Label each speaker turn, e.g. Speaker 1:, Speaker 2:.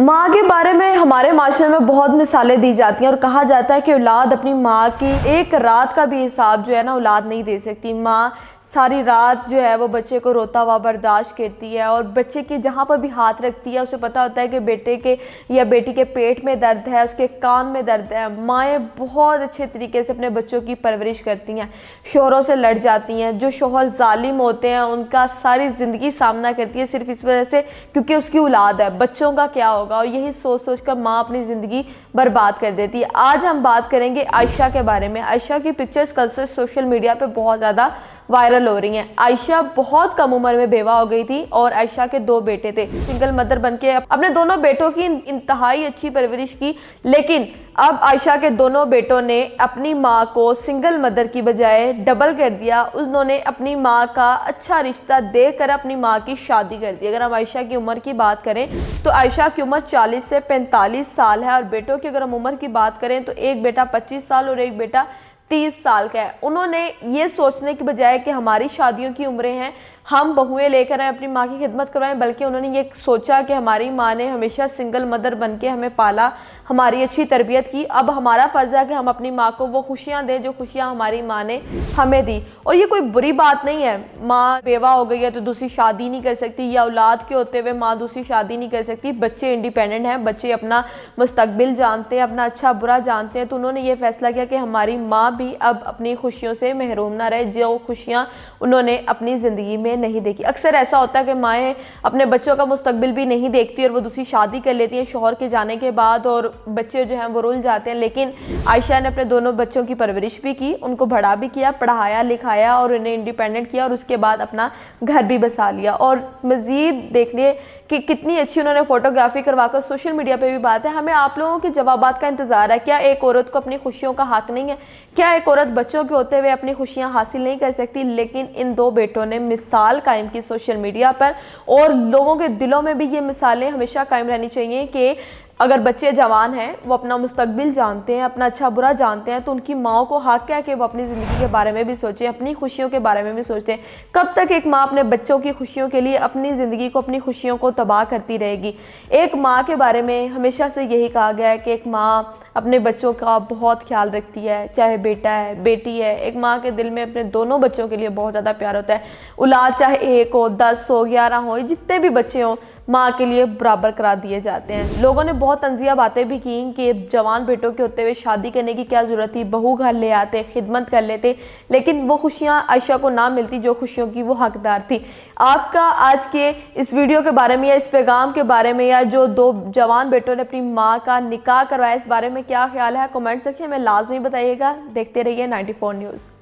Speaker 1: माँ के बारे में हमारे माशरे में बहुत मिसालें दी जाती हैं और कहा जाता है कि औलाद अपनी माँ की एक रात का भी हिसाब जो है ना औलाद नहीं दे सकती। माँ सारी रात जो है वो बच्चे को रोता हुआ बर्दाश्त करती है और बच्चे की जहाँ पर भी हाथ रखती है उसे पता होता है कि बेटे के या बेटी के पेट में दर्द है, उसके कान में दर्द है। माएँ बहुत अच्छे तरीके से अपने बच्चों की परवरिश करती हैं, शोहरों से लड़ जाती हैं। जो शोहर जालिम होते हैं उनका सारी ज़िंदगी सामना करती है सिर्फ इस वजह से क्योंकि उसकी औलाद है, बच्चों का क्या होगा, और यही सोच सोच कर माँ अपनी ज़िंदगी बर्बाद कर देती है। आज हम बात करेंगे आयशा के बारे में। आयशा की पिक्चर्स कल से सोशल मीडिया पे बहुत ज़्यादा वायरल हो रही हैं। आयशा बहुत कम उम्र में बेवा हो गई थी और आयशा के 2 बेटे थे। सिंगल मदर बनके अपने दोनों बेटों की इंतहाई अच्छी परवरिश की, लेकिन अब आयशा के दोनों बेटों ने अपनी माँ को सिंगल मदर की बजाय डबल कर दिया। उन्होंने अपनी माँ का अच्छा रिश्ता देकर अपनी माँ की शादी कर दी। अगर हम आयशा की उम्र की बात करें तो आयशा की उम्र 40 से 45 साल है और बेटों की अगर हम उम्र की बात करें तो एक बेटा 25 साल और एक बेटा 30 साल का है। उन्होंने ये सोचने की बजाय कि हमारी शादियों की उम्रें हैं, हम बहुएं लेकर आए अपनी माँ की खिदमत करवाएं, बल्कि उन्होंने ये सोचा कि हमारी माँ ने हमेशा सिंगल मदर बनके हमें पाला, हमारी अच्छी तरबियत की। अब हमारा फ़र्ज़ है कि हम अपनी माँ को वो खुशियाँ दें जो खुशियाँ हमारी माँ ने हमें दी। और ये कोई बुरी बात नहीं है, माँ बेवा हो गई है तो दूसरी शादी नहीं कर सकती, या औलाद के होते हुए माँ दूसरी शादी नहीं कर सकती। बच्चे इंडिपेंडेंट हैं, बच्चे अपना मुस्तकबिल जानते हैं, अपना अच्छा बुरा जानते हैं। तो उन्होंने ये फैसला किया कि हमारी माँ भी अब अपनी खुशियों से महरूम ना रहे, जो खुशियाँ उन्होंने अपनी ज़िंदगी में नहीं देखी। अक्सर ऐसा होता है कि माएँ अपने बच्चों का मुस्तकबिल भी नहीं देखती और वो दूसरी शादी कर लेती हैं शौहर के जाने के बाद, और बच्चे जो हैं वो रुल जाते हैं। लेकिन आयशा ने अपने दोनों बच्चों की परवरिश भी की, उनको बड़ा भी किया, पढ़ाया लिखाया और उन्हें इंडिपेंडेंट किया और उसके बाद अपना घर भी बसा लिया। और मज़ीद देखिए कि कितनी अच्छी उन्होंने फोटोग्राफी करवाकर सोशल मीडिया पे भी बात है। हमें आप लोगों के जवाबात का इंतज़ार है। क्या एक औरत को अपनी खुशियों का हक नहीं है? क्या एक औरत बच्चों के होते हुए अपनी खुशियां हासिल नहीं कर सकती? लेकिन इन 2 बेटों ने मिसाल कायम की सोशल मीडिया पर, और लोगों के दिलों में भी ये मिसालें हमेशा कायम रहनी चाहिए कि अगर बच्चे जवान हैं, वो अपना मुस्तकबिल जानते हैं, अपना अच्छा बुरा जानते हैं, तो उनकी माओ को हक है कि वो अपनी ज़िंदगी के बारे में भी सोचें, अपनी खुशियों के बारे में भी सोचते हैं। कब तक एक माँ अपने बच्चों की खुशियों के लिए अपनी ज़िंदगी को, अपनी खुशियों को तबाह करती रहेगी? एक माँ के बारे में हमेशा से यही कहा गया है कि एक माँ अपने बच्चों का बहुत ख्याल रखती है, चाहे बेटा है बेटी है। एक माँ के दिल में अपने दोनों बच्चों के लिए बहुत ज़्यादा प्यार होता है। औलाद चाहे 1 हो, 10 हो, 11 हो, जितने भी बच्चे हों, माँ के लिए बराबर करा दिए जाते हैं। लोगों ने बहुत तंज़िया बातें भी की कि जवान बेटों के होते हुए शादी करने की क्या ज़रूरत थी, बहू घर ले आते, खिदमत कर लेते, लेकिन वो खुशियाँ आयशा को ना मिलती जो खुशियों की वो हकदार थी। आपका आज के इस वीडियो के बारे में या इस पैगाम के बारे में, या जो 2 जवान बेटों ने अपनी माँ का निकाह करवाया, इस बारे में क्या ख्याल है? कमेंट सेक्शन में लाजमी बताइएगा। देखते रहिए 94 न्यूज़।